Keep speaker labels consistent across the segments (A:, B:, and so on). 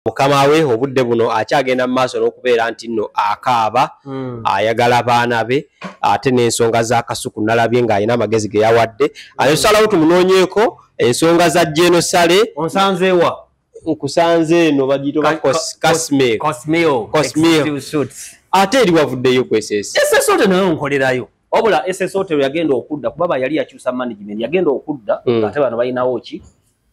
A: mukama we obudde buno akyagenda mu maaso n'okubeera nti nno akaaba ayagala abaana be ate n'ensonga za Kasuku nalabye ng'alina amagezi ge yawadde ayosalawo tumunoonyeeko ensonga za Jeno Sale
B: onsanzeewa
A: nkusanze eno bagiyita Cosmeo ate eri wavuddeyo ku
B: SSO nayo nkolerayo wabula SSO yagenda okudda kuba yali yakyusa management yagenda okudda ate bano balinawo ki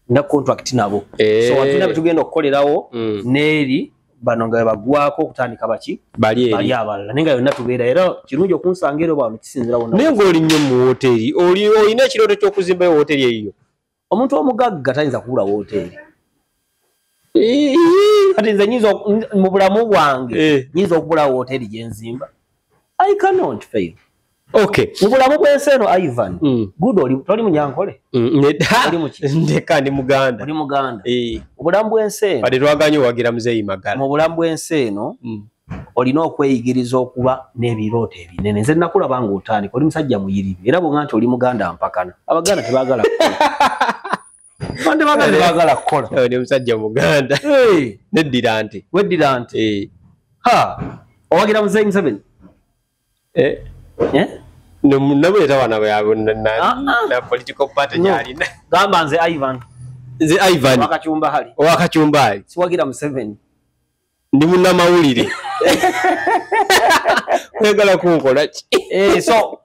B: na contract nabo so watuna bitugenda okukolerawo neri bano nga bagwako okutandika baki bali abalala nenga yonna tubeera era kirungi okunsanga ero bano kisinzira wonna
A: nenga oli nnyo mu hoteli oli olina ekirooto ky'okuzimbayo hoteli eyo
B: omuntu omugagga tayinza kubula hoteli kati nze nyinza mu bulamu bwange nyinza okubula hoteli gye nzimba I cannot fail.
A: Okay.
B: Mubulamu bwensi eno Ivan. Good oli toli munyankole.
A: Ndeka ndi Muganda.
B: Oli Muganda. Mubulamu bwensi eno.
A: Kati twaganye wagira muzeyi Magala.
B: Mubulamu bwensi eno olina okweyigiriza okuba n'ebirooto ebinene. Nze nakulaba nga otandika oli musajja muyirivu. Era bw'onga nti oli Muganda mpakana. Abaganda tebaagala kukola. Tebaagala kukola.
A: Oli musajja Muganda. Neddira nti.
B: Weddira nti. Ha. Owagira muzeyi Museveni.
A: Nabwe tawana byawe na political party nyalina
B: gamba nze Ivan
A: wakachumba hali
B: siwagira Museveni
A: ndi munna mawulire kwegala kunkola
B: so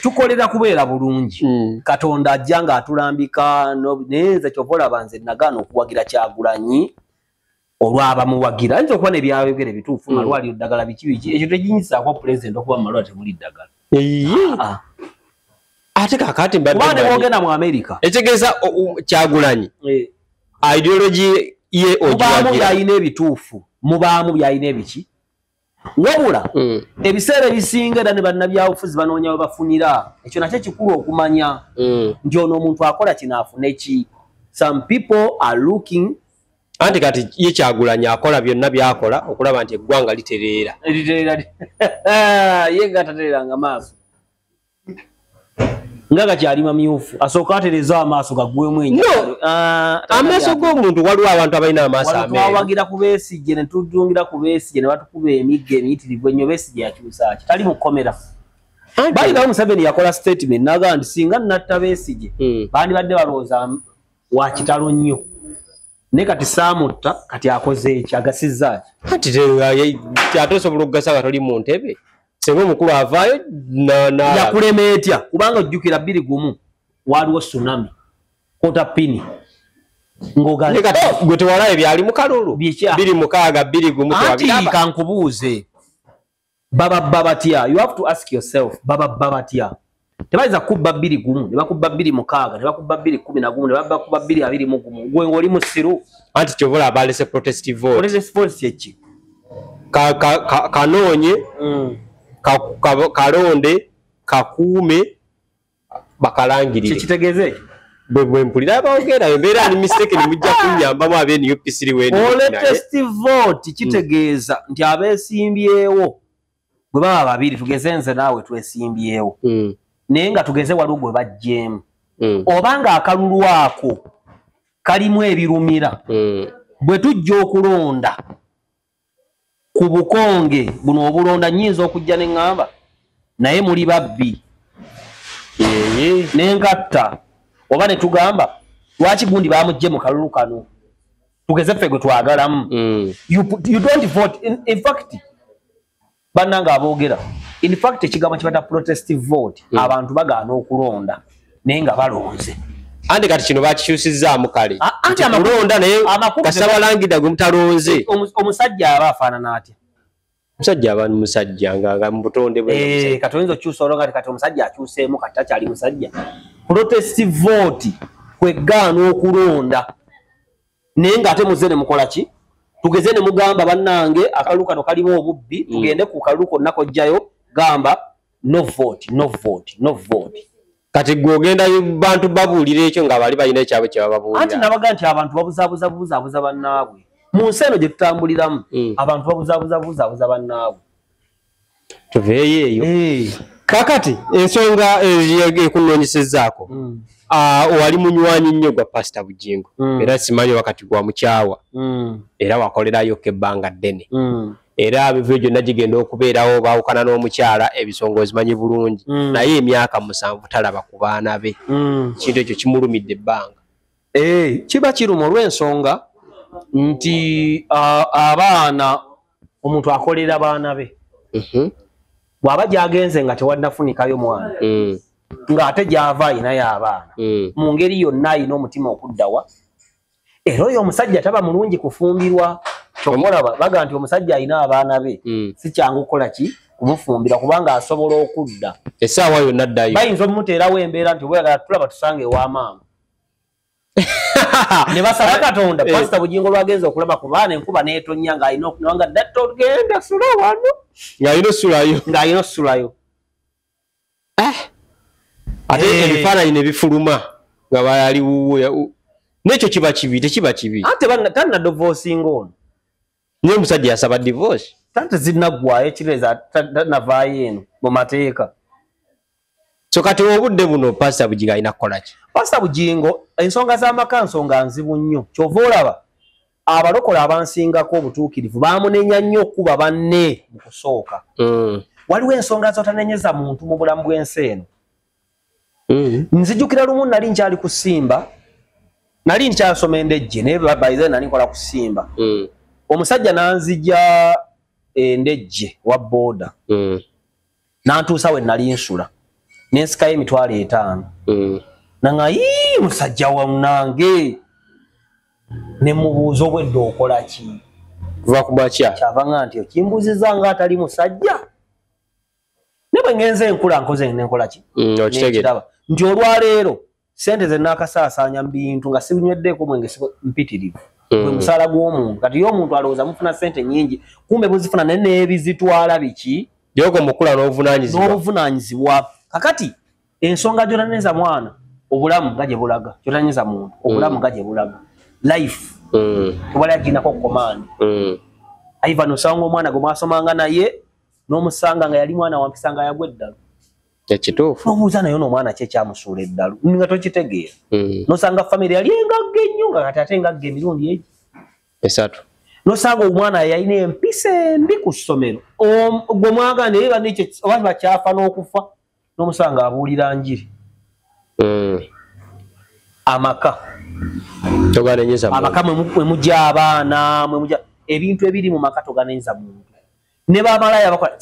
B: tukolera kubeera bulungi Katonda ajjanga atulambika neza kyovola banze nagano okuwagira Kyagulanyi olwaba muwagira nzo kuba nebyayogere bituufu malwali oddagala biki ekyo teginyisa kwa president okuba malwali temuli ddagala
A: ate kakati
B: mbadde bogenda mu America
A: ekitegeeza Kyagulanyi ideology ye
B: ogiwagira byayina ebituufu mubaamu byayina ebiki wabula ebiseera ebisinga era ne bannabyabufuzi banoonya we bafunira ekyo nakyo kikulu okumanya nti ono omuntu akola kinaafune ki some people are looking
A: anti kati ye Kyagulanyi akola byonna byakola okulaba nti eggwanga litereera
B: ye gatatereranga maaso ngaga kyali mamyufu asooka atereza amaaso gaggwemu enyo
A: amaaso g'omuntu waliwo abantu abalina amaaso ameeru
B: twawagira ku Besigye ne tudungira ku Besigye ne batukuba emigga emiyitirivu ennyo Besigye yakyusa ki tali mu kkomera balinawo Museveni yakola statement naga nti singa natta Besigye bandibadde balowooza wa kitalo nnyo ne kati saamutta kati akoze eki agasizza
A: ki ate osobola okugasa nga toli mu ntebe senga omukulu avaayo
B: yakulema etya kubanga ojjukira 21 waliwo tsunami kota pini
A: gwe tewalayo byali mu kalulu 26 21
B: kankubuuze bababba batya you have to ask yourself bababba batya tebayiza kubba 21 ne bakubba 26 ne bakubba 211 ne bakubba 221 gwe ng'oli musiru
A: anti kyobola abalese protestive vote
B: eki
A: kanoonye kalonde kakuume bakalangirire
B: kitegeeze
A: bwe mpulira baogera embeera ni mistake ni mujja kunyambamu ab'e UPC
B: protestive vote kitegeeza nti abeesimbyewo bwe baba babiri tugeze nze naawe twesimbyewo naye nga tugeze waliwo gwe bajjeemu obanga akalulu ako kalimu ebirumira bwe tujja okulonda ku bukonge buno obulonda nyinza okujja ne ŋŋamba naye muli babbi n'engatta oba ne tugamba lwaki gundi bamugje mu kalulu kano tugeze ffe gwe twagalamu you don't vote in fact bannanga aboogera in fact ekigambo kibata protestive vote abantu bagaana okulonda naye nga balonze
A: andi kati kino bakikyusizzaamu kale nti kulonda naye kasabalangidda gwe mutalonze
B: omusajja aba afaanana atya
A: musajja aba musajja nga mu butonde bwe
B: kati oyinza okyusa olwo kati omusajja akyuseemu kati takyali musajja protestive vote kwegaana okulonda naye ng'ate muze ne mukola ki tugeze ne mugamba bannange akalulu kano kalimu obubbi tugende ku kalulu konna kojjayo gamba no vote no vote no vote
A: kati gwogenda bantu babuulira ekyo nga bali balina ekyabwe kye bababuulira
B: anti nabaga nti abantu babuzaabuza bannaabwe mu nsi eno gye tutambuliramu abantu babuzaabuza bannaabwe
A: tuveeyo eyo kakati ensonga ekunoonyesezzaako wali munywanyi nnyo gwa Pastor Bugingo era simanyi wakati gwa mukyawa era wakolerayo kebbanga ddene era bivyo gyonna gigenda okubeerawo baawukana n'omukyala ebisongo zimanyi bulungi naye emyaka 7 talaba ku baana be kintu ekyo kimulumidde ebbanga
B: kiba kiruma olw'ensonga nti abaana omuntu akolera baana be bw'aba gyagenze nga tewannafunikayo mwana ng'ate gy'ava ayinayo abaana mu ngeri yonna ayina omutima okuddawa era oyo omusajja taba mulungi kufumbirwa kyomulaba baga nti omusajja ayina abaana be si kyangu kukola ki kumufumbira kubanga asobola okudda
A: essaawa yonna addayo
B: bayinza omuteerawo embeera nti bwegala tulaba tusange ewa maama ne basaba Katonda Pastor Bugingo lwagenza okulaba ku baana enkuba n'etonnya ng'alina okunawa nga dda togenda sula wano ng'alina osulayo
A: ate ebifaananyi ne bifuluma nga bali n'ekyo kiba kibi tekiba kibi
B: ate tanna divorcinga ono
A: naye omusajja yasaba divorce
B: tante zinaggwayo ekireza tanavaayo eno mu mateeka
A: so kati obudde buno Pastor Bugingo alina kukola ki
B: Pastor Bugingo ensonga z'amaka nsonga nzibu nnyo kyova olaba abalokola abansingako obutuukirivu baamunenya nnyo okuba banne mu kusooka waliwo ensonga zotanenyeza muntu mu bulamu bw'ensi eno nzijukira lumu nali nkyali kusimba nali nkyasoma endejje naye baize nali nkola kusimba omusajja nanzija endejje wa boda nantuusa we nali nsula nensikayo emitwalo 5 nanga musajja wannange ne mubuuza obwedde okola ki
A: kuva ku makya
B: kyavanga nti okimbuziza nga atali musajja ne bwe ngenze enkula nkoze nenkola ki
A: okitegera
B: nti olwaleero sente ze nakasaasaanya mu bintu nga sibinyweddeeko mwenge mpitirivu gwe musaala gw'omuntu kati yo omuntu alowooza mufuna sente nyingi kumbe buzifuna naye n'ebizitwala biki
A: gyoko mukula
B: n'obuvunaanyizibwa kakati ensonga gy'otaneza mwana obulamu nga gye bulaga gy'otaneza muntu obulamu nga gye bulaga life tobala yaginako command Ivan osanga omwana gwe mwasomanga naye n'omusanga nga yali mwana wampisa nga yagwa eddalu
A: ekituufu
B: n'omuuza naye n'omwana kye kyamusuula eddalu nga tokitegeera n'osanga famire yali engagga ennyo nga kati ate engagga emirundi egi
A: 3
B: n'osanga omwana yalina empisa embi ku ssomero gwe mwagana naye banekyo oba bakyafa n'okufa n'omusanga abuulira njiri amaka mwe mujja abaana mwe mujja ebintu ebiri mu maka toganenza muntu ne bamalaya bakola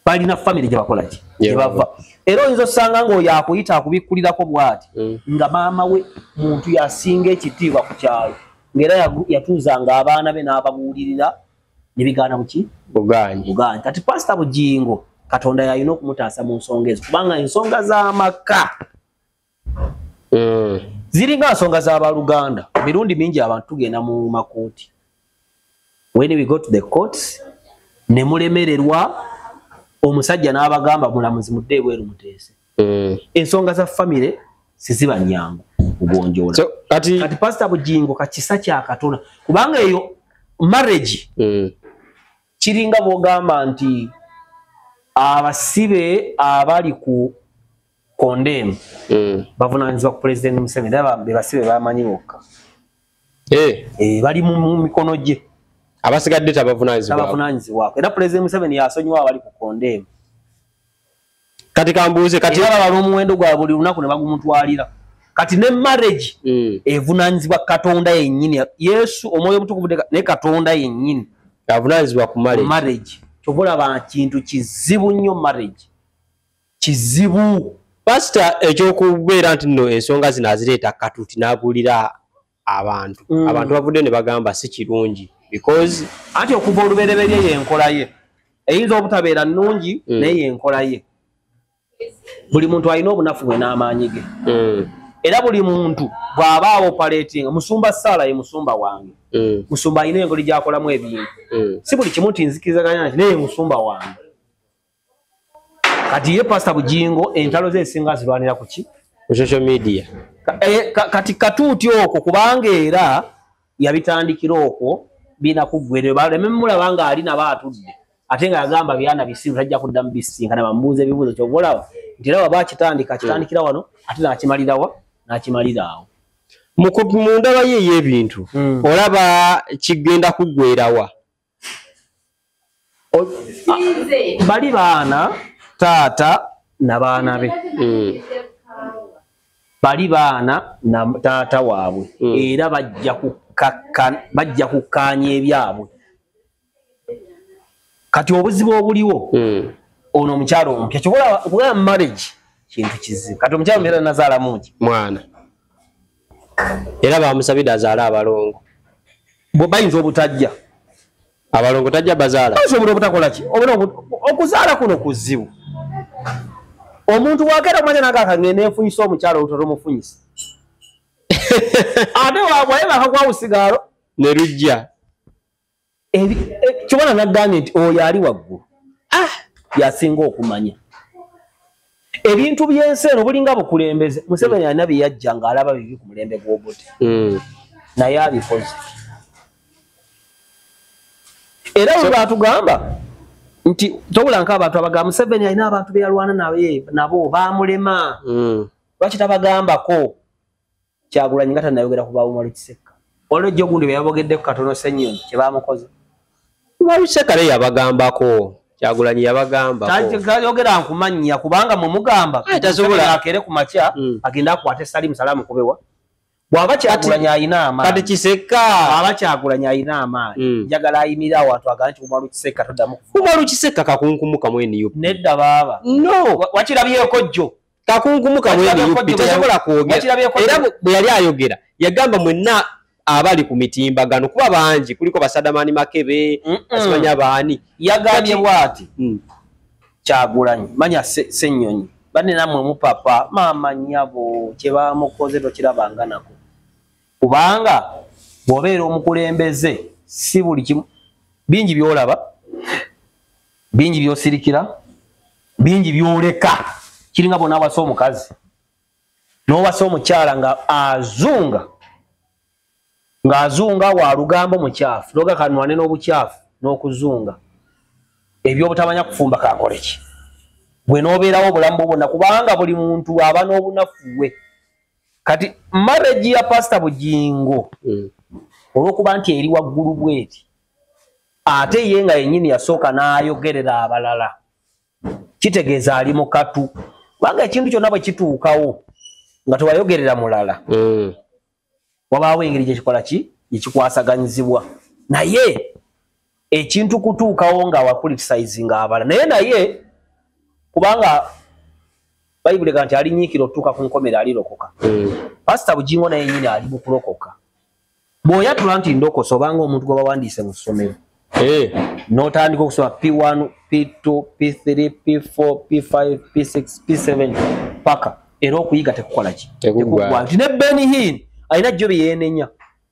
B: balina family gye bakola ki gye bava era oyinza osanga ng'oyo akuyita akubikkulirako bw'ati nga maama we muntu yasinga ekitiibwa ku kyalo ng'era yatuuzanga abaana be n'ababuulirira ne bigaana buki bugaanyi kati Pastor Bugingo Katonda yalina okumutaasa mu nsonga ezo kubanga ensonga z'amaka ziringa nsonga z'abaluganda mirundi mingi abantu tugenda mu makooti when we go to the courts ne mulemererwa omusajja n'abagamba mulamuzi mudde ebweru muteese ensonga za famire siziba nyangu kugonjoola kati Pastor Bugingo kakisa kya Katonda kubanga eyo marriage kiringa bw'ogamba nti abasibe abali ku condemn bavunaanyizibwa ku President Museveni be basibe bamanyi bokka bali mu mikono gye
A: abasigadde tabavunaanyizibwako
B: era President Museveni yasonyiwa abali ku condemn
A: kati kambuuze kati
B: baba n'omuwendo gwa buli lunaku ne bagumutwalira kati ne marriage evunaanyizibwa Katonda yennyini Yesu omwoyo omutukuvu ne Katonda yennyini
A: avunaanyizibwa ku
B: marriage kyobulaba kintu kizibu nnyo marriage kizibu
A: Pastor ekyokubeera nti nno ensonga zino azireeta katuuti n'abuulira abantu bavudde ne bagamba si kirungi because
B: anti okuva olubereberye yenkola ye eyinza obutabeera nnungi naye yenkola ye buli muntu alina obunafu bwe n'amaanyi ge era buli muntu bw'aba operating musumba Saala ye musumba wange musumba alina engeri gy'akolamu ebintu si buli kimu ntinzikirizaganya nti naye musumba wange kati ye Pastor Bugingo entalo ze esinga zirwanira ku ki
A: ku social media
B: kati katuuti okwo kubanga era yabitandikira okwo binakuggwerera baleme mulaba nga ali nabo atudde ate nga yagamba byana bisiru tajja kuddamu bisinkana bamubuuza ebibuuzo ky'obolaba ndira waba kitandikira wano ate nakimalira awo
A: mu ndaba ye y'ebintu olaba kigenda kuggwerawa
B: bali baana taata na baana be bali baana na taata waabwe era bajja kukkaanya ebyabwe kati obuzibu obuliwo ono omukyalo omupya kyobola marriage kintu kizibu kati omukyalo mbeera nazaala mungi
A: mwana era bamusabidde azaale abalongo
B: bayinza obutajja
A: abalongo tajja bazaala
B: osobola obutakola ki okuzaala kuno kuzibu omuntu wakeera kumanya nagakagenda enfunyisa omukyalo olutoto omufunyisa ate wabwaye bakakwawusigaalo
A: ne lujja
B: kyobona nagambye nti oyo ali waggulu yasinga okumanya ebintu byensi eno bulinga bukulembeze Museveni alina bye yajja ng'alaba bibi ku mulembe gw'obuti naye abikoze era bwe batugamba nti tobulanka abantu abagamba Museveni alina abantu be yalwana nabo baamulema lwaki tabagambako Kyagulanyi nga tannayogera ku Baumalo Kisekka olwejjo gundi bwe yabogeddeku katono Ssennyonyi kye baamukoze
A: Baumalo Kisekka naye yabagambako Kyagulanyi yabagambako
B: tayogera nkumanya kubanga mumugamba
A: tasobola
B: akere ku makya agenda akwate Salim Salamu kubewa bwaba Kyagulanyi ayina amaanyi
A: kati Kisekka
B: bwaba Kyagulanyi ayina amaanyi njagala ayimira awantu agamba nti Baumalo Kisekka toddamu
A: Baumalo Kisekka kakunkumuka mwene yo
B: nedda baaba
A: no
B: wakirabyeko jjo
A: kakunkumuka mwene yo tasobola kwogera era bwe yali ayogera yagamba mwenna abali ku mitimbagano kuba bangi kuliko Basadamani Makebe asimanya baani
B: yagambye bwati Kyagulanyi manya Ssennyonyi bane namwe mupapa mama nyabo kye bamukoze tokirabanga nako kubanga bwobeera omukulembeze si buli kimu bingi byolaba bingi byosirikira bingi byoleka kiringa bona wasa omukazi n'owasa omukyala ng'azunga wa lugambo mukyafu loga kanwane n'obukyafu n'okuzunga ebyobutamanya kufumba kakoleki bwe n'obeerawo obulamu bwonna kubanga buli muntu aba n'obunafuwe kati marriage ya Pastor Bugingo olw'okuba nti eri waggulu bweti ate ye nga yennyini yasooka n'ayogerera abalala kitegeeza ali mu katu kubanga ekintu kyonna bwe kituukawo nga tewayogerera mulala wabaawo engeri gyekikola ki gyekikwasaganyizibwa naye ekintu kutuukawo nga wapoliticizinga abala naye kubanga Bayibuli ganti alinyiikira otuuka ku nkomera alirokoka Pastor Bugingo naye nyini ali mu kulokoka bw'oyatula nti ndokosa obanga omuntu gwe bawandiise mu ssomero n'otandika okusoma P1 P2 P3 P4 P5 P6 P7 paka era okuyiga tekukola ki tekugwa nti ne Benny Hinn alina jjo byenenya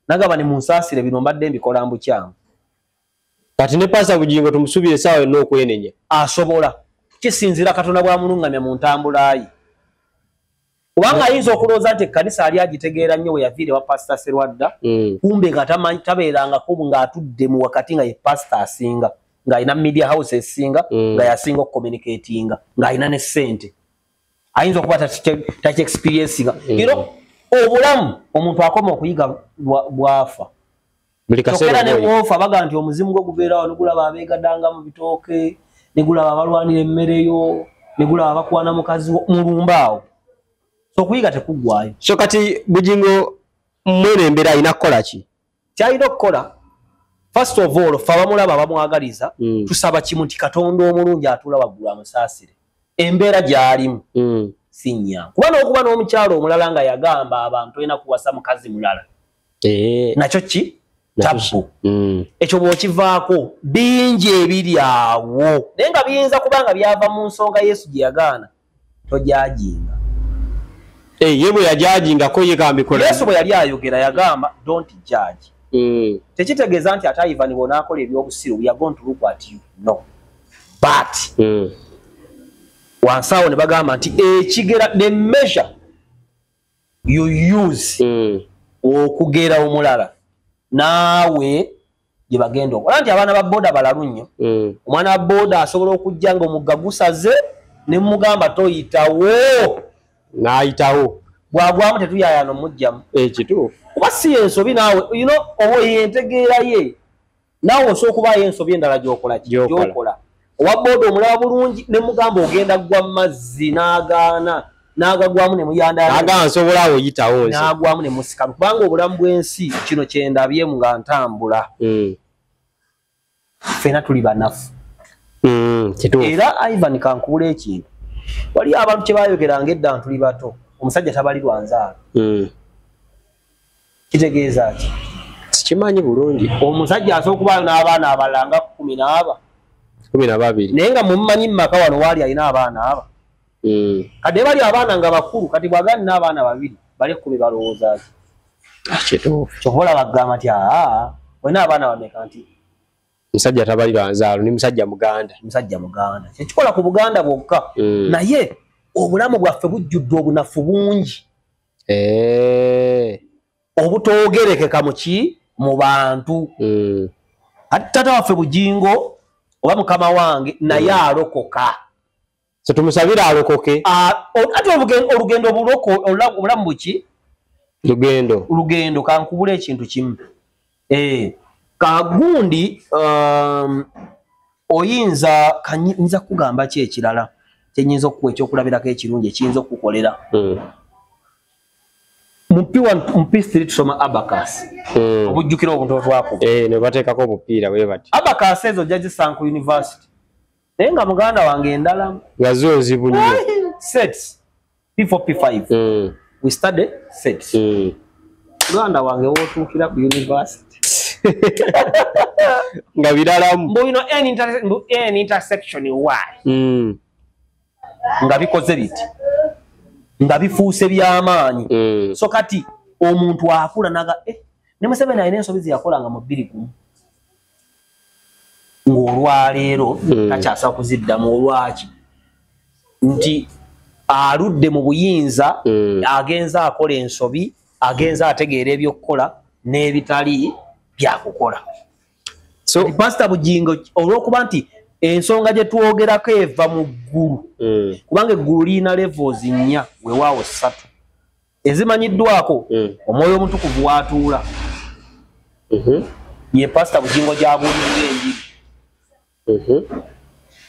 B: nagaba ne munsaasire bino mbadde mbikola mbukyamu
A: kati ne Pastor Bugingo tumusuubire saawa yonna okwenenya
B: asobola kisinzira Katonda bw'amulungamya mu ntambula ye kubanga ayinza okulooza nti ekkanisa ali agitegeera nnyo we yaviire wa Pastor Serwadda kumbe nga tabeerangako ng'atudde mu wakati nga ye pastor asinga ng'alina media house esinga nga yasinga okucommunicatinga ng'alina ne ssente ayinza okuba taki experiencinga era obulamu omuntu akoma okuyiga bwafa kyokera ne bwofa baga nti omuzimu gwe gubeerawo negulaba abeegadanga mu bitooke negulaba abalwanira emmere negulaba bakwana mukazi mulumbaawo so okuyiga tekuggwayo
A: so kati Bugingo mwene embeera alina kukola ki
B: kyalina okukola first of all fe abamulaba abamwagaliza tusaba kimu nti Katonda omulungi atuula waggulu amusaasire embeera gy'alimu si nnyangu kuba n'okuba n'omukyalo omulala nga yagamba abantu olina kuwasa mukazi mulala nakyo ki tabbu ekyo bw'okivaako bingi ebiri awo naye nga biyinza kubanga byava mu nsonga Yesu gye yagaana tojajinga
A: ye bwe yajajingako ye kambikola
B: Yesu bwe yali ayogera yagamba don't judge tekitegeeza nti ate Ivan bw'onaakola ebyobusiru we are going to look at you no but wansawo ne bagamba nti ekigera the measure you use okugera omulala naawe gye bagenda okola nti abaana ba boda balalu nnyo omwana wa boda asobola okujja nga omugga gusaze ne mugamba toyitawo
A: n'ayitawo
B: bwagwamu tetuyayano mujjamu
A: ekituufu
B: kuba si ensobi naawe oba yentegeera ye naawe osobola okubaayo ensobi endala gyokola owa booda omulaba bulungi ne mugamba ogenda gwa mazzi n'agaana n'agagwamu ne muyanda
A: nsobola awo oyitawo nsi
B: n'agwamu ne musikamu kubanga obulamu bw'ensi kino kyendabyemu nga ntambula ffena tuli banafu era Ivan kankubula ekintu wali abantu kye baayogeranga edda tuli bato omusajja tabalirwa nzaalo kitegeeza ki
A: sikimanyi bulungi
B: omusajja asobola okubaayo n'abaana abalala nga
A: 12
B: naye nga mumumanyi mumaka wano waali alina abaana aba kati bali abaana nga bakulu kati bwagandi n'abaana 2 bali 10 balowooza ki kyobola bagamba nti olina abaana bameka nti
A: musajja tabalirwa nzaalo ni musajja muganda
B: kyekikola ku buganda bwokka naye obulamu bwaffe bujjudde obunafu bungi obutoogerekeka mu bantu ati tata waffe Bujingo oba mukama wange naye alokoka
A: so tumusabira alokoke
B: ati olugendo obulamu buki lugendo kankubula ekintu kimu kagundi oyinza kugamba ki ekirala kyenyinza okuwa ekyokulabirako ekirungi ekiyinza okukolera mumpi tusoma abacus obujjukira obuntu twakuba
A: ne bateekako obupiira bwe bati
B: abacus ezo jazisanku university naye nga muganda wange endala
A: nga zo nzibu nnyo
B: sets P4 P5 we study sets muganda wange wootuukira ku university
A: nga biralamu
B: n intersection y nga bikoze biti nga bifuuse by'amaanyi so kati omuntu akula naga ne Museveni alina ensobi ze yakolanga mu 2 ng'olwaleero takyasa kuziddamu olwaki nti aludde mu buyinza agenza akola ensobi agenza ategeera ebyokukola n'ebitali byakukola so Pastor Bujingo olw'okuba nti ensonga gye twogerako eva mu ggulu kubanga eggulu lirina levels 4 weewaawo 3 ezimanyiddwako omwoyo omutukuvu watuula ye Pastor Bujingo gy'abuulirira enjiri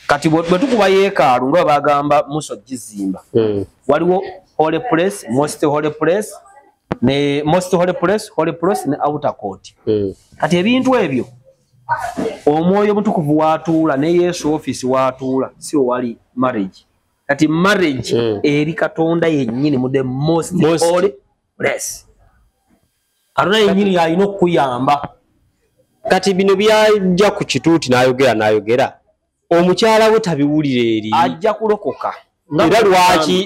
B: kati bwe tukuba yeekaalu nga bagamba Muso Gizimba waliwo holy place most holy place ne outer court kati ebintu ebyo omwoyo omutukuvu watuula ne Yesu office watuula si wali marriage kati marriage eri Katonda yennyini mu the most holy place Katonda yennyini alina okuyamba
A: kati bino byajja ku kituuti n'ayogera omukyala we tabiwulira eri
B: ajja kulokoka
A: era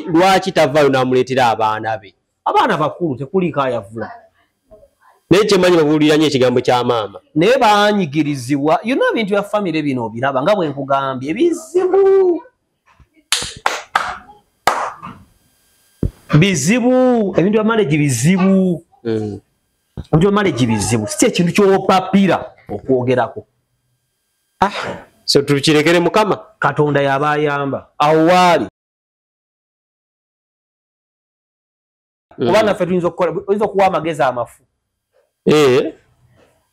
A: lwaki tavaayo n'amuleetera abaana be
B: abaana bakulu tekuliko ayavula
A: naye kyemanyi babuulira nnyo ekigambo kya maama
B: naye baanyigirizibwa yonna ebintu bya famire bino obiraba nga bwe nkugambye bizibu ebintu bya marriage bizibu ebintu bya marriage bizibu si ekintu ky'opapira okwogerako
A: so tukirekere Mukama
B: Katonda yaba ayamba awo waali kubanga ffe tuyinza okuwa amagezi amafu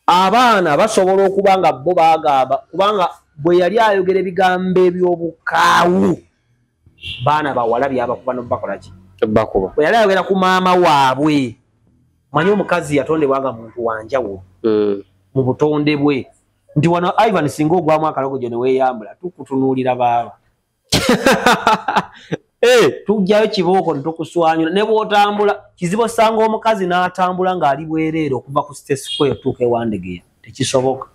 B: abaana basobola okuba nga bo baagamba kubanga bwe yali ayogera ebigambo eby'obukaawu baana bawala byabakuba nobakola ki bwe yali ayogera ku maama waabwe manyi omukazi yatondebwa nga muntu wanjawulo mu butonde bwe nti wano Ivan singa ogwamu akalogo gyo ne weeyambula tukutunuulira baaba tujjayo kibooko netukuswanyula ne bw'otambula kizibu osanga omukazi n'atambula ng'ali bwereere okuva ku State Square otuuka ewandegeya tekisoboka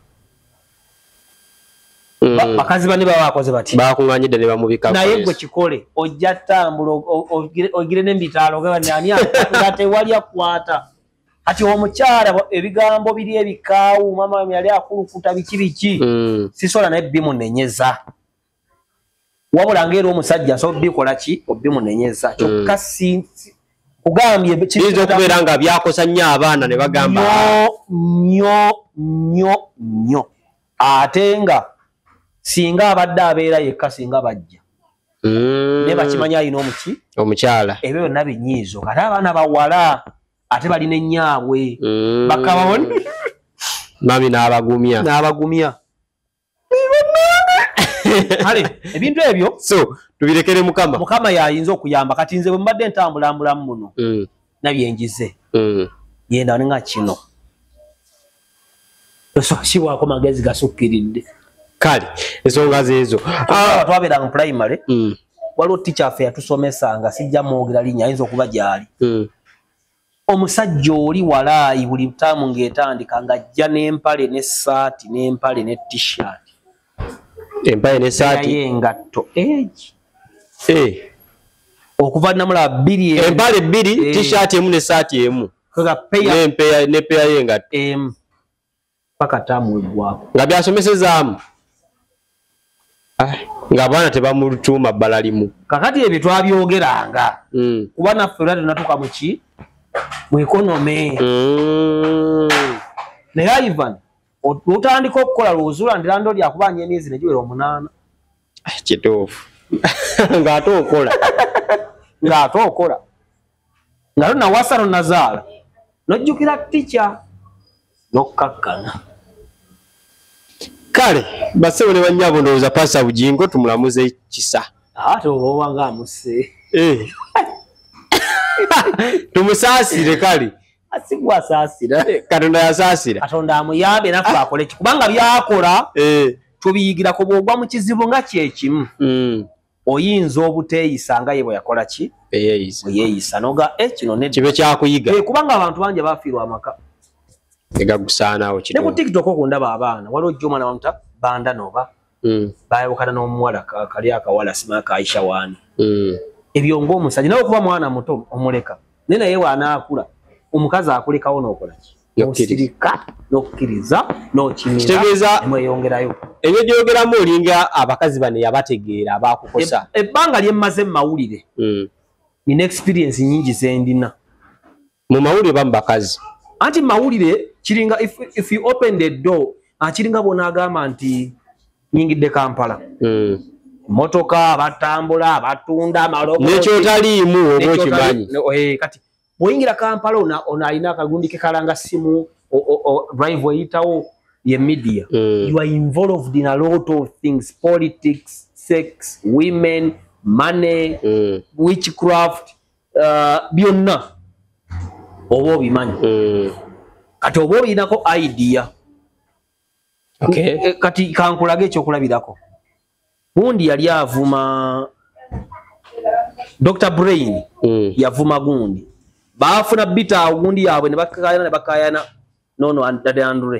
B: bakazi bane baba bakoze bati
A: bakuŋŋaanyidde ne bamubika
B: naye gwe kikole ojja tambula ogire n'embitaalo ani nga tewali akwata kati omukyala ebigambo biri ebikaawu mama yali akulukuta biki sisola naye bimunenyeza wabula ng'era omusajja asobola bikola ki obimunenyeza kyokka kugambye
A: kiyinza okubeera nga byakosa nnyo abaana ne bagamba
B: nnyo ate nga singa abadde abeera yekka singa bajja ne bakimanya alina
A: omukyala
B: ebyo byonna binyiizo kati abaana bawala ate balina ennyaabwe bakabawoni
A: mami
B: n'abagumya kale ebintu ebyo
A: so tubirekere
B: mukama yayinza okuyamba kati nze bwe mbadde ntambulambulamu muno nabyenjize yenda nga kino osokibwako magezi gasukkiridde
A: kale ensonga zeezo
B: twabeera mu primary waliwo ticca affe yatusomesanga sijja mwogera linnya ayinza okuba gyali omusajja oli walaayi buli taamu ng'etandika ng'ajja n'empale n'essaati n'empale ne t-shirt
A: empale n'essaati
B: engatto okuva namula 2
A: empale 2 t-shirt emu n'essaati emu n'empeya y'engatto
B: paka taamu eggwako
A: nga byasomesezaamu ng'abaana tebamulutuuma bbala limu
B: kakati ebyo twabyogeranga kuba naffe era tenatuuka muki mu ekonome naye Ivan otandika okukola lwozula ndirando lyakubanja emyezi negiwera 8
A: kituufu ng'ate okola
B: nga tonawasa nonazaala nojjukira ticca nokkakkana
A: kale basebo ne bannyabo ndowooza pasa bujingo tumulamuze kisa
B: ate oba nga amuse
A: tumusaasire kale
B: asigwasaasira
A: katonda yasaasira
B: katonda amuyambe naffe akole ki kubanga byakola tubiyigirako bw'ogwa mu kizibu nga kyekimu oyinza obuteeyisa nga ye bwe yakola ki yeeyisa noga kino
A: kibe kyakuyiga
B: kubanga abantu bangi bafiirwa amaka
A: egagusaanawo
B: ne ku tiktok okundaba abaana waliwo ojja omwana bamuta banda noba bayawukana n'omuwala kali akawala simaka Aisha waani ebyo ng'omusajja naye okuba mwana muto omuleka naye naye waanaakula omukazi akulekawo n'okola ki nosirika n'okkiriza n'okimira nemweyongerayo
A: ebyo gyogeramu olinga abakazi bano yabategeera abaakukosa
B: ebbanga lyemmaze mu mawulire nina experience nyingi zendina
A: mu mawulire ba mu bakazi
B: anti mawulire kiringa if you open the door akiringa bonaagamba nti nyingidde Kampala motoka batambula batunda amaloko
A: nekyotaliimu oba okimanyi
B: kati bw'oyingira Kampala ono alina akagundi ke kalanga simu drive eyitawo ye media you are involved in a lot of things politics sex women money witchcraft byonna oba obimanyi kati oba obirinako idea kati kankulage ekyokulabirako gundi yali avuma Dr. Brain yavuma gundi baafuna bita gundi yaabwe ne bakayana nono Daddy Andrew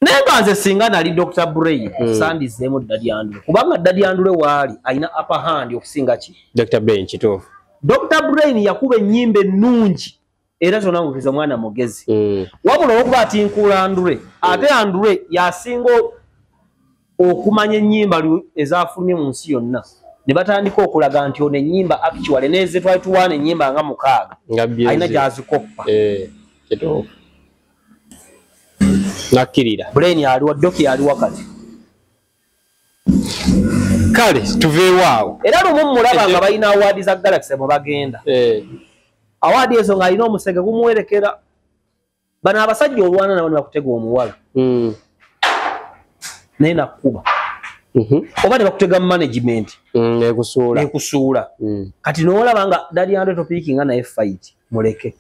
B: naye nga nze singa nali Dr. Brain sandizeemu Daddy Andrew kubanga Daddy Andrew waali alina upper hand okusinga ki
A: Dr. Brain kituufu
B: Dr. Brain yakuba ennyimba ennungi era zonna ngukiriza mwana mugezi wabula okuba ati nkuula Andrew ate Andrew yasinga okumanya ennyimba ezafulumye mu nsi yonna ne batandika okulaga nti ono ennyimba actually neze twali tuwaana ennyimba nga 6 alina gyazikoppa
A: kituufu nakkirira
B: Brain aliwa Doki aliwa kati
A: kale tuveewaawo
B: era lumu mulaba nga balina awaadi za Galaxy mwe bagenda awaadi ezo ng'alina omusege gumuwerekera bano abasajja olwana nabo ne bakutega omuwala naye nakkuba oba ne bakutega mu management ekusuula kati noolaba nga Daddy Andrew topiikinga naye fight muleke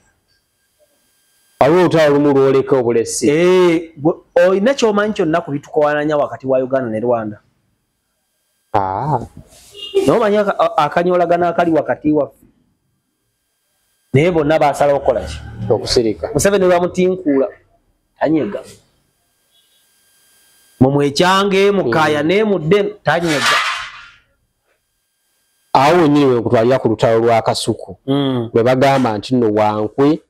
A: waliwo olutalo lumu lwoleka obulesi
B: olina kyomanyi kyonna ku bitukowananya wakati wa Uganda ne Rwanda nomanyi akanyolagana akali wakati waffe naye bonna baasala okukola ki
A: okusirika
B: Museveni lwamutinkuula tanyega mumwecyange mukaya nemudde tanyega
A: awo wennyini wekutwalira ku lutalo lwa Kasuku bwe bagamba nti nno Wankwe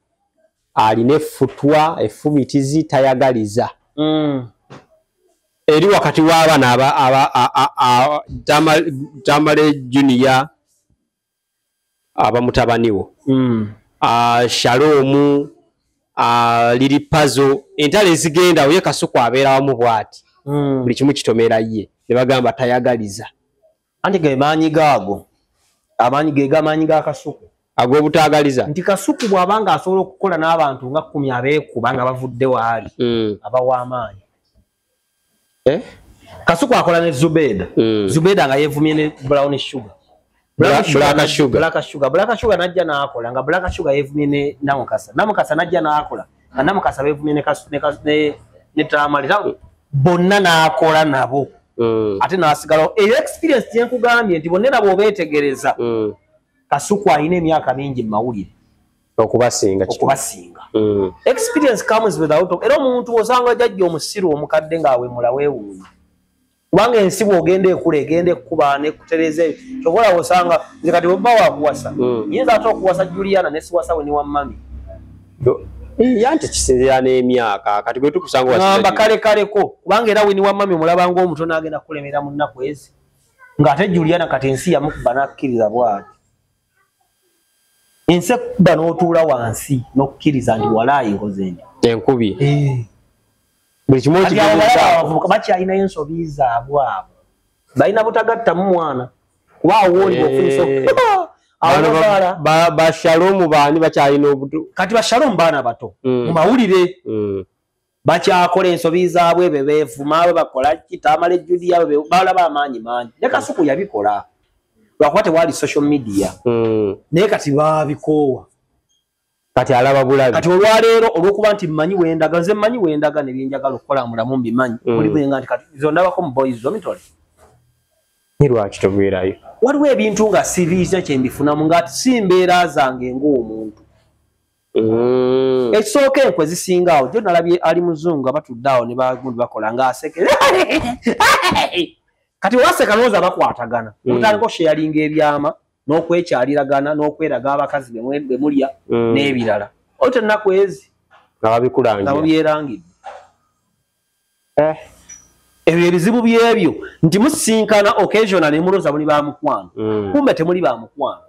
A: alina effutwa effumitizi tayagaliza eri wakati w'abaana Tamale Junior abamutabaniwo Shalom Lili Pazo entale zigenda oye Kasuku abeera wamu bwati buli kimu kitomera ye ne bagamba tayagaliza
B: anti ge maanyi gaago amaanyi ge gamanyi ga Kasuku
A: agobutaagaliza
B: nti Kasuku bwabanga asobola okukola n'abantu nga 10 abeekuba nga bavudde waali abawa amaanyi Kasuku akola ne Zubeda Zubeda nga yevumye ne Brown Sugar Black Sugar najja n'akola nga Black Sugar yevumye ne Namukasa najja n'akola nga Namukasa bevumye ne Tamale bonna n'akola nabo ate n'asigala experience yenkugambye nti bonna nabo beetegereza Kasuku alina emyaka mingi mu mawulire
A: okubasinga
B: experience comes without era omuntu osanga jajja omusiru omukadde ngaawe mulaweewuunya kubanga ensi bw'ogenda ekula egenda ekkuba nekutereza kyobola osanga nze kati bwebba waakuwasa yinza ate okuwasa Juliana ne siwasa we ne wammami
A: yanti kisinzira n'emyaka kati bwe tukusanga
B: ngamba kaleko kubanga era we ne wammami omulabanga omutono agenda kulemera mu nnaku ezi ng'ate Juliana kati ensi yamukuba n'akkiriza bwati ensi ekkuba n'otuula wansi n'okkiriza nti walaayi nkoze ndi
A: enkubi buli kimu
B: abavubuka bakyalinayo ensobi zaabwe abo balina butagattamu mwana kuba awoli ofunisa
A: bashalomu baani bakyalina obutu
B: kati bashalomu baana bato mu mawulire bakyakola ensobi zaabwe be beevuma be bakola kitamala ejjudiya be balaba amaanyi mangi ne Kasuku yabikola lwakuba tewali social media naye kati baabikoowa
A: kati alaba bulabi
B: kati olwaleero olwokuba nti mmanyi wendaga nze mmanyi wendaga ne byenjagala okukola mulamu mbimanyi oli bwenga nti kati zondabako mu boys zomitole
A: ni lwaki tobeerayo
B: waliwo ebintu nga siriisa kye mbifunamu ng'ati si mbeera zange ng'omuntu ekisooka enkwe zisingaawo jo nalabye ali muzungu nga batudde awo ne bagundi bakola ng'aseke kati waseka nooza bakwatagana otandika osheyalinga ebyama n'okwekyaliragana n'okweraga abakazi be mulya n'ebirala oyo tennaku ezi
A: nga
B: babyerangidde ebyo ebizibu byebyo nti musisinkana occasional ne muloza muli ba mukwano kumbe temuli ba mukwano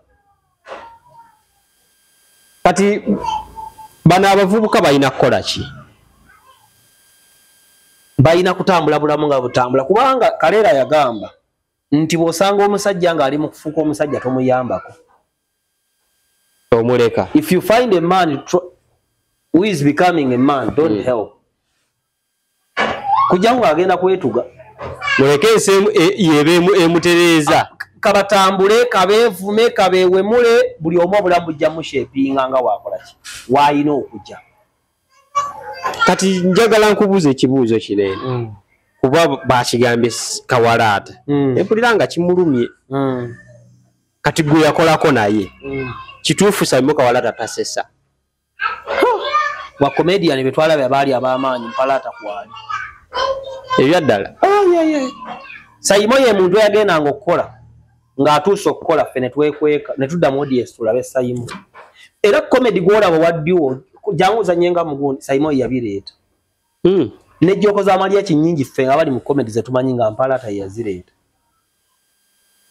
A: kati bano abavubuka balina kukola ki
B: balina kutambula bulamu nga butambula kubanga Kaleera yagamba nti bw'osanga omusajja ng'ali mu kufuuka omusajja tomuyambako
A: omuleka
B: if you find a man who is becoming a man don't help kujja ng'agenda kwetuga
A: muleke ensi yebeemu emutereeza
B: kabatambule kabeevume kabeewemule buli omu obulamu bujja mushepinga nga waakola ki waayina okujja
A: kati njagala nkubuuza ekibuuzo kinene kuba bakigambye Kawalaata empulira nga kimulumye kati gwe yakolako naye kituufu Simon Kawalaata tasesa
B: bakomediani be twalabye abaali ab'amaanyi mpalaata kwali
A: ebyaddala
B: Simon ye muntu yagendanga okukola ng'atuuse okukola ffe ne twekweka ne tudda mu audience tulabe Simon era comedy gw'olaba waddiwo janguza nyenga mugundi Simon yabireeta nejjoko z'amalya kinnyingi ffe nga bali mu comedy ze tumanyi nga Mpalaata yazireeta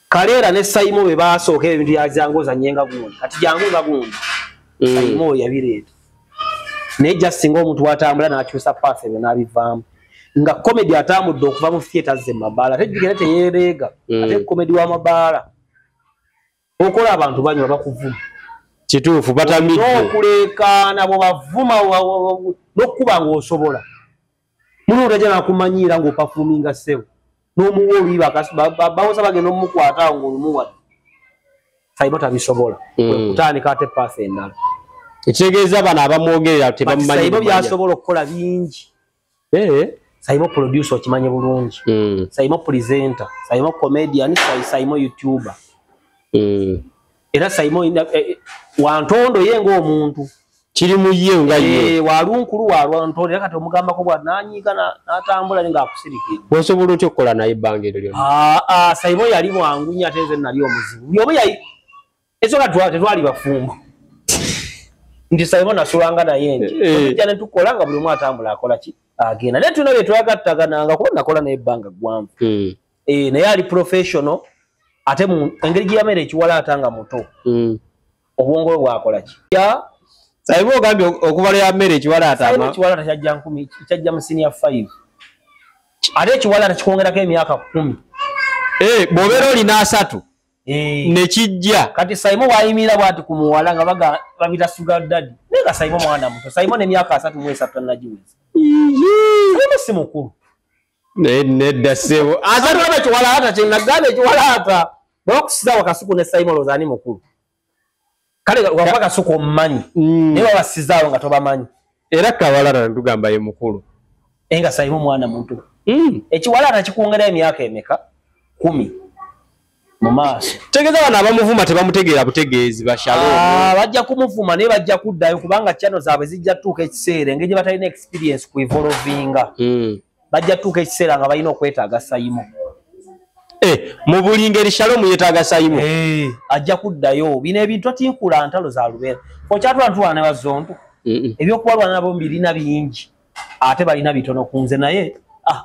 B: Kaleera ne Simon be baasooka ebintu ya janguza nyenga gundi kati janguza gundi Simon yabireeta naye just singa omuntu watambula n'akyusa paasi ebyo n'abivaamu nga comedy atambudde okuva mu theatre ze mabaala ate jjukira teyeereega ate comedy w'amabaala okola abantu banywa bakuvuma
A: kituufu batamidde
B: n'okuleekaana bwe bavuma n'okkuba ng'osobola muluuta gye nakumanyiira ng'opafuuminga ssebo n'omuwa oluyiba bawosa bagenda omukwata awo ng'olumuwa Simon tabisobola kutandika ate paasi endala
A: ekitegeeza bano abamwogerera tebamumanyi
B: Simon byasobola okukola bingi Simon producer okimanye bulungi Simon presenter Simon comedian Simon youtuber era Simon wantondo ye ng'omuntu
A: kiri mu ye nga ye
B: walunkulu walwantondo era kati omugambako bwa nanyiga n'atambula nga akusirikira
A: bw'osobola otya okukola naye ebbanga eryo lyonna
B: Simon yali mwangunya ate nze nali omuzibu byomu yali esoka tetwali bafumbo nti Simon asulanga naye nti ne tukola nga buli omu atambula akola ki agenda naye tulina bye twagattagananga kuba nakola naye ebbanga ggwanvu naye ali professional ate mu engeri gye yamera ekiwalaata nga muto obwongo bwe bwakola ki
A: Simon ogambye okubala ya mmere ekiwalaata
B: ekiwalaata kyajja 10 kyajja mu senior 5 ate ekiwalaata kikwongerako emyaka 10
A: bobero lina 3 ne kijja
B: kati Simon wayimira bwati kumuwala nga babita sugar daddy nenga Simon mwana muto Simon emyaka 3 mu 3 najiweza Simon si mukulu
A: nedda sebo
B: azalwa bachiwala hata chenagane chiwala hata bokusiza wakasuku ne Simon lozani mukulu kale wapaka suko mmanyi ne babasizawo nga tobamanyi
A: era kawalana ndugamba ye mukulu
B: enga Simon mwana muto echiwala nakikungera emyaka emeka 10 Mumaso.
A: Tegeza bana abamuvuma tebamutegeera butegeezi bashalo.
B: Bajja kumuvuma ne bajja kuddayo kubanga channel zaabwe zijja tuuka ekiseera engeri batalina experience ku evolvinga. Bajja tuuka ekiseera nga balina okwetaaga Simon.
A: Mu buli ngeri Shalom yeetaaga Simon.
B: Ajja kuddayo bino ebintu atinkula ntalo za lubeera. Okyatwala ne bazonto. Ebyokubalwana nabo birina bingi. Ate balina bitono kunze naye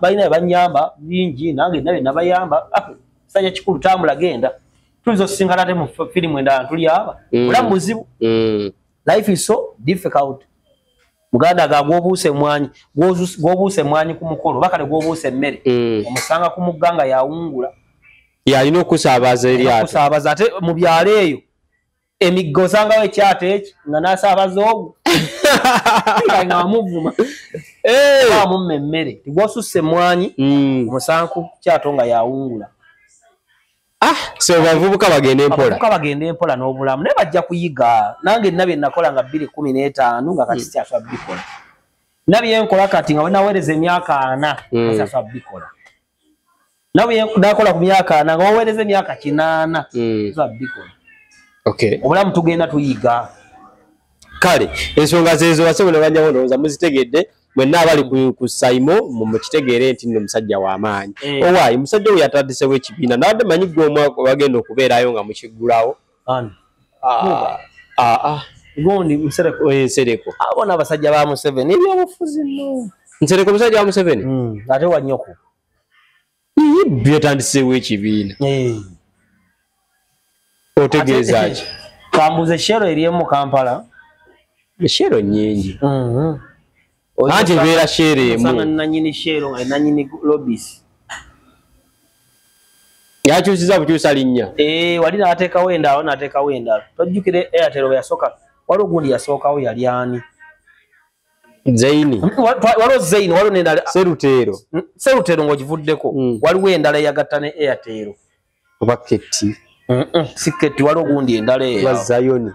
B: balina banyamba bingi nange nabe nabayamba. Sanya chikulu tambula genda tulizo singana ate mu film endala tuli aba ulamu muzibu life is so difficult muganda gagobuse mwanyi gobuse mwanyi ku mukolo bakale gobuse mmere omusanga ku muganga yaungula
A: yalina okusaabaza eryato
B: kusaabaza ate mu byaleeyo emigozanga we kyate nga nasaabaza ogu nga muvuma mu mmere tigwasusse mwanyi omusanga ku kyato nga yaungula
A: so bavubuka
B: bagende empola n'obulamu naye bajja kuyiga nange nabe nakola nga 2015 nga kati sikyaswa bikola nabe nkola kati nga wenaweereza emyaka 4 sikyaswa bikola nabe nakola ku myaka 4 nga waweereza emyaka 8 sikyaswa bikola obulamu tugenda tuyiga
A: kale ensonga zezo basobola banyawo ndowooza muzitegedde mwenna abali ku Simon mu kitegeere nti nno musajja w'amaanyi owaayi musajja we yataddisewo ekibiina nabadde manyi gw'omwaka bagenda okubeerayo nga mukiggulawo
B: gondi
A: Nsereko
B: abona abasajja ba Museveni ebyobufuzi nno
A: Nsereko musajja wa Museveni
B: ate wanyoko
A: byetandisewo ekibiina otegeeza ki
B: kambuze shero erimu Kampala
A: shero nyingi anti ebeera shere emu
B: nanyini shero nga nanyini lobbies
A: yakyusiza bukyusa linnya
B: wali n'ateekawo endalo n'ateekawo endalo tojjukire Airtel bwe yasooka waliwo gundi yasookawo yali ani
A: Zaini
B: waliwo Zaini waliwo n'endala Serutero ng'ogivuddeko waliwo endala eyagatta ne Airtel
A: oba Keti
B: si Keti waliwo gundi endala eyo
A: Zayoni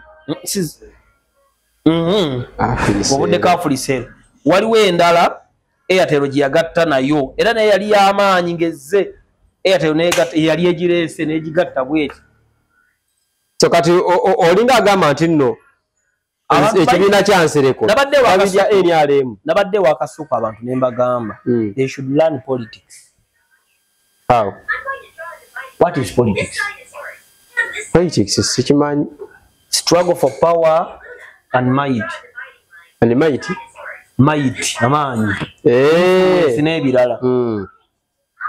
B: obuddeko Afulisero waliwo endala Airtel gye yagatta nayo era naye yali y'amaanyi ngezze Airtel yali egireese n'egigatta bweti
A: so kati olinga agamba nti nno ekibiina kya Nsereko babijja NRM
B: nabadde wakasuka abantu ne mbagamba they should learn politics.
A: How?
B: What is politics?
A: Politics sikimanyi.
B: Struggle for power and might.
A: And might?
B: Might, amaanyi. Sinebirala.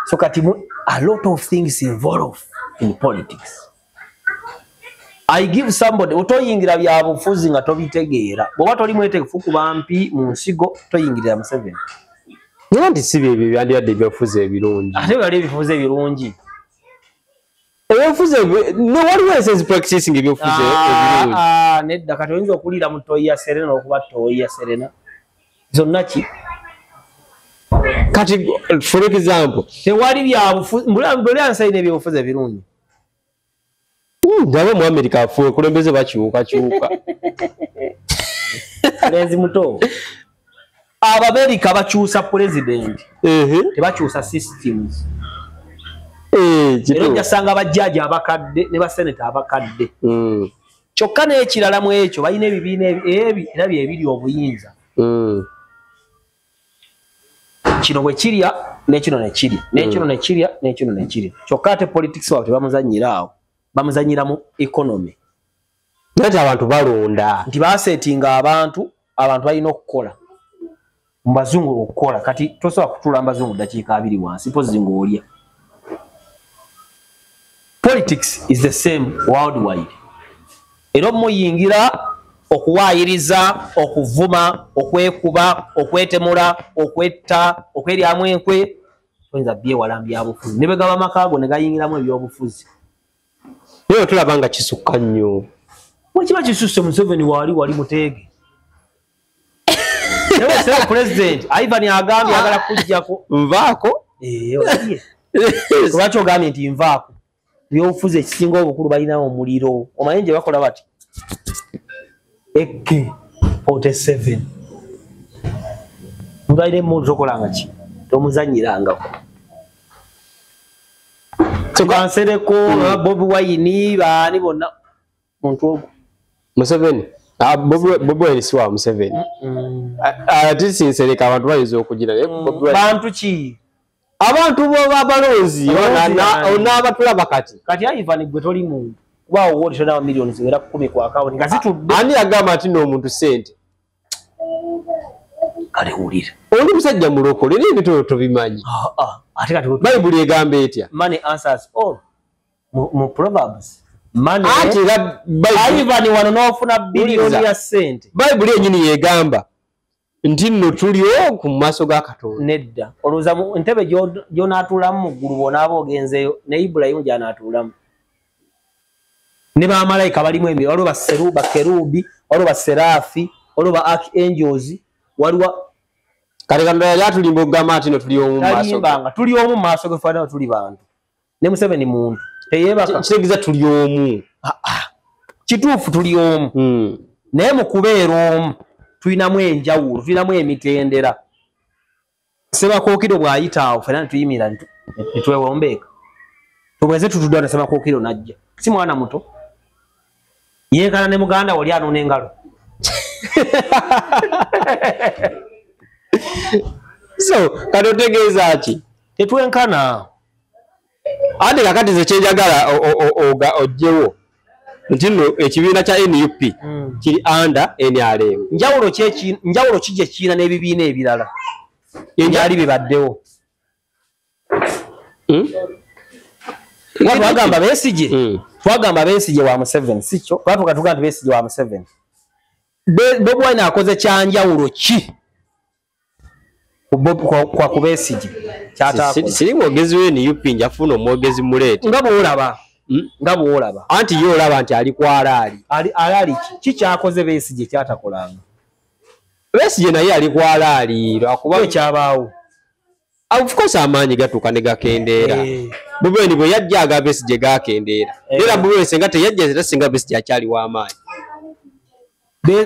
B: So kati a lot of things involved in politics. I give somebody otoyingira byabufuzi nga tobitegeera. Bwoba toli mwetegefu ku bampi mu nsigo toyingirira Museveni.
A: Nandi sibe ebyo byandiyadde ebyofuzi ebirungi.
B: Ate bali ebifuzi ebirungi.
A: Ebyofuzi no waliwo ensense practicing ebyofuzi ebirungi.
B: Nedda kati oyinza okulira mu Toyi Serena okuba Toyi Serena. Zonna ki?
A: Kati for example,
B: tewali byabufuzi mbuli ansayina ebyofuzi ebirungi.
A: Ndabe mu America afuwe kulembeze bakyuka.
B: Lenzi muto. Abamerika bakyusa president. Tebakyusa systems. Ero jasanga bajjaji abakadde ne baseneta abakadde. Kyokka n'ekirala mu ekyo balina ebibiina ebi era byebiri obuyinza. Kino bwe kirya n'ekino ne kirya. N'ekino ne kirya n'ekino ne kirya. Kyokka ate politics wa tebamuzannyira awo. Bamuzanyira mu economy.
A: Nati abantu balonda.
B: Nti basetinga abantu balina okukola. Mbazungu okukola kati tosobola kutula mbazungu dakiika 2 wansi pozi ng'olya. Politics is the same worldwide. Era muyingira okuwaayiriza, okuvuma, okwekuba, okwetemula, okwetta, okweryamu enkwe. toyinza bye walambya abufuzi ne begaba makaago ne gayingiramu ebyobufuzi
A: Leo tulabanga kisukka nnyo.
B: Wakiba kisusse Museveni wali muteege. Ewe sasa president Ivan agambye agala kujjako
A: nvaako
B: oliye. Lwaki ogambye nti nvaako byobufuzi ekisinga obukulu balinawo omuliro omanyi gye bakola bati AK-47 mugaire emmundu tokolanga ki tomuzanyirangako tukansereko Bobi Wine baani bonna muntu ogwo
A: Museveni Bobi Wine si wa Museveni ati sinsereka abantu bayinza okugira
B: bantu ki
A: abantu b'abalonzi n'abatulaba kati
B: Ivan gwe toli muntu kuba owoolisha nawo miliyoni ziwera 10 ku akawunti nga zitudde
A: ani agamba nti n'omuntu sente
B: kale wulira
A: oli musajja mulokole n'ebitono tobimanyi
B: ate kati
A: Bayibuli egamba etya
B: money answers all mu Proverbs money
A: ati
B: Ivan wano n'ofuna biliyoni ya sente
A: Bayibuli yennyini yegamba nti nno tuli ku maaso ga Katonda
B: nedda olowooza ntebe gy'onaatuulamu mu ggulu bw'onaaba ogenzeeyo ne Ibulayimu gy'anaatuulamu ne bamalayika balimu emiri waliwo bakerubi waliwo baserafi waliwo ba archangels waliwo
A: kale Katonda yali atulimba okugamba nti no tuli omu mu maaso
B: ge tuli omu mu maaso ge faana tuli bantu ne Museveni muntu teyeebaka
A: kitegeeza tuli omu
B: kituufu tuli omu naye mu kubeera omu tulinamu enjawulo tulinamu emitendera Ssebakookiro bw'ayita awo ffenna tuyimira ne twewombeeka tubweze tutudde ne Ssebakookiro najja si mwana muto yeekana ne muganda wali anoona engalo
A: so kati otegeeza ki
B: tetwenkana
A: ate kakati ze kyenjagala ojjewo nti nno ekibiina kya NUP kiri under NRM
B: njawulo ki gye kiina n'ebibiina ebirala ebyali bibaddewo twagamba Besigye wa Museveni si kyo twatuuka tugamba nti Besigye wa Museveni Bobi Wine akoze kyanjawulo ki kwa ku Besigye
A: siri mwogezi we NUP njafuna omwogezi muleete
B: nga bw'olaba
A: anti ye olaba nti ali ku
B: alaali ki kyakoze Besigye kyatakolanga
A: Besigye naye ali ku alaali lwakuba
B: ekyabaawo
A: of course amaanyi gatuuka ne gakendeera Bobi Wine bwe yajja aga Besigye gakendeera era Bobi Wine senga teyajja era singa Besigye akyali w'amaanyi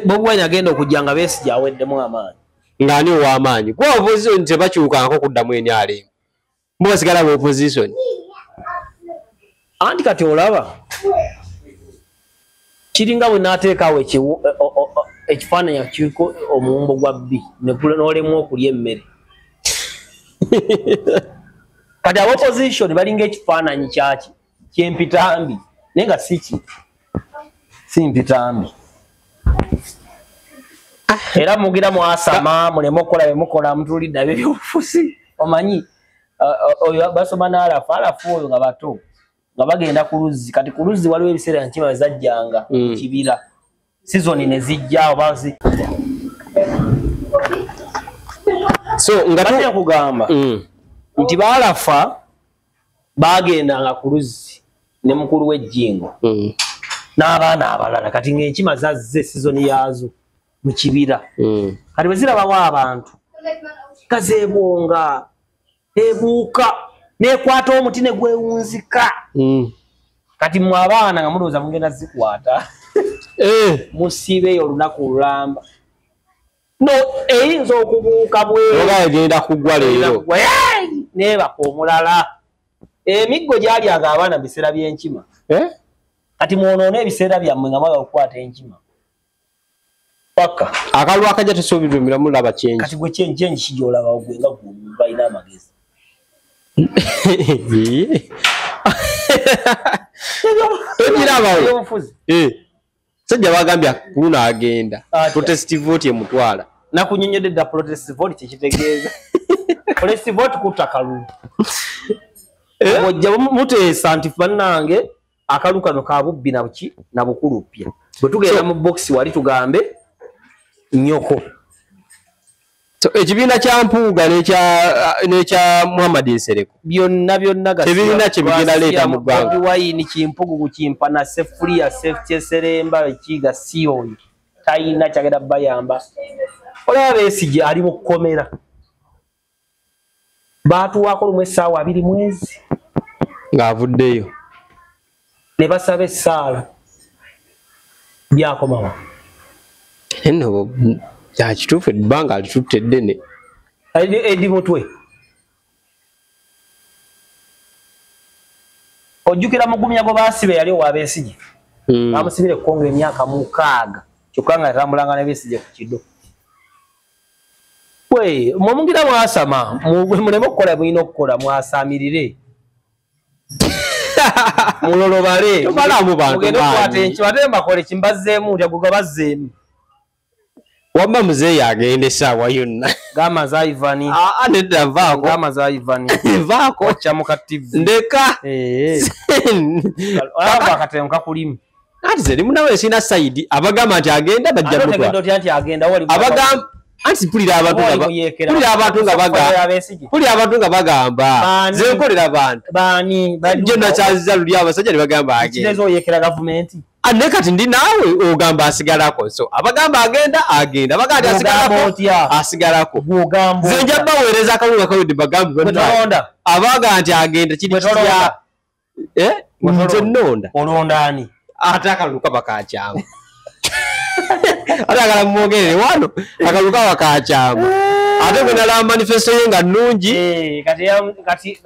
B: Bobi Wine agenda okujja nga Besigye aweddemu amaanyi
A: ng'ani ow'amaanyi kuba opposition tebakyukangako kuddamu NRM bo basigala mu opposition
B: anti kati olaba kiringa bwe naateekaawo ekifaananyi kiriko omuwumbo gwa bbi n'olemu okulya emmere kati aba opposition balinga ekifaananyi kyaki kyempitambi naye nga si mpitambi era mugira mwasama muleme okukola bemukola mutulidde ab'ebyobufuzi omanyi oyo basoma n'alafu oyo nga bato nga bagenda ku luzzi kati ku luzzi waliwo ebiseera nkima wezajjanga kibira sizoni ne zijja oba
A: so nga
B: batya kugamba nti baalafa bagendanga ku luzzi ne mukulu w'ejjingo n'abaana abalala kati ng'enkima zazze sizoni yaazo mu kibira kati bwe zirabawo abantu kazeebwonga ebuuka nekwata omuti ne gwewunzika kati mwe abaana nga mulowooza mugenda zikwata musiibeeyo olunaku olulamba no eyinza okubuuka
A: bwegenda kugwa leero
B: neebaka omulala emiggo gyalyanga abaana biseera by'enkima kati mwonoona ebiseera byammwe nga mwagala okukwata enkima paka
A: akalwa akajja tesuubirwa emiramu laba kyenji
B: kati gwe kyenji kigyolaba gwe nga balina amagezi
A: togirabawo sajja bagambye kuno agenda protest vote emutwala
B: nakunyonyodde dda protest vote kyekitegeeza protest vote kutta kalulu ojja muteesa nti bannange akalu kano ka bubbi na bukulupya bwe tugenda mu box wali tugambe nyoko
A: So ekibiina kya Mpuuga n'ekya Muhammad Nsereko
B: byonna
A: ebibiina kye bigenda leeta mu ggwanga
B: wayini Kimpugu Kimpana Sefulia Seremba Kiga Sioyi tayina kyagenda bayamba olaba Besigye ali mu kkomera baatuwaako lumu essaawa 2 mwezi
A: ng'avuddeyo
B: ne basaba essaala byakomawo
A: nno kyakituufu ebbanga alitutte ddene
B: edi mutwe ojjukira mugumya gwe baasibe yali owa Besigye bamusibira ekkongo emyaka 6 kyokka nga yatambulanga ne Besigye ku kido mumugira mwasama muleme okukola mulina okukola mwasamirire mulolobale mugende okukwata enkyo ate mbakole kimbazzeemu njaguga bazzeemu
A: wamma muzeeyi agenda essaawa yonna
B: gama za Ivani
A: nedda nvaako
B: gama za Ivani
A: nvaako
B: kyamuka TV
A: ndeka
B: olaba akatemu kakulimu
A: ati ze limunawe sina Saidi abagamba nti agenda bajja abagamba anti pulira abantu nga bagamba ze nkolera abantu jonna kyaziza luli abasajja ne bagamba agenda ane kati ndi naawe ogamba asigalako so abagamba agenda bagamba asigalako ze nja baweereza akawunga kawedde bagambi abaga nti agenda kiri kitya nze nnonda
B: olondani
A: ate akalulu kaba kakyangu ate akala mwogerere wano akalulu kaba kakyangu ate gwe nalaba manifesto ye nga nnungi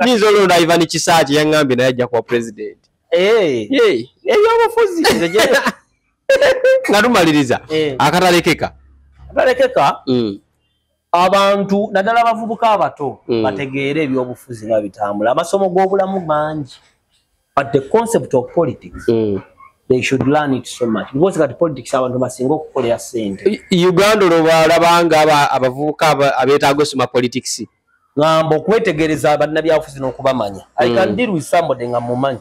A: niza olonda Ivan Kisaaki yaŋŋambye naye ajja kuba president
B: ebyobufuzi
A: nga tumaliriza akatalekeka
B: abantu naddala abavubuka abato bategeere ebyobufuzi nga bitambula amasomo g'obulamu mangi but the concept of politics they should learn it so much because kati politics abantu basinga okukolera ssente
A: Uganda olwobalabanga abavubuka abeetaaga osoma politics
B: ngamba okwetegereza bannabyabufuzi n'okubamanya I can deal with somebody nga mumanyi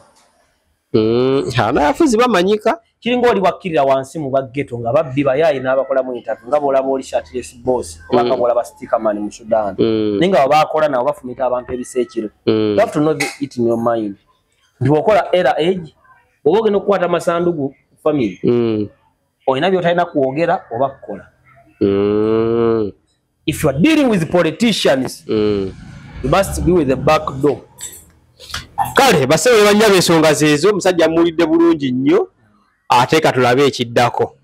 A: abanafuzi bamanyika
B: kiringa oli wakkirira wansi mu baggeto nga babbi bayayi n'abakola mu interview nga boolaba oli shirtless boss obanga boolaba stickerman mu Sudan naye nga baakola nabo bafumita abantu ebiseekiro you have to know it in your mind nti okola era age oba ogenda okukwata amasandugu family olina by'otalina kwogera oba kukola if you are dealing with politicians you must be with the back door
A: kale basewe banyaba ensonga zeezo omusajja amuwulidde bulungi nnyo ate ka tulabe ekiddako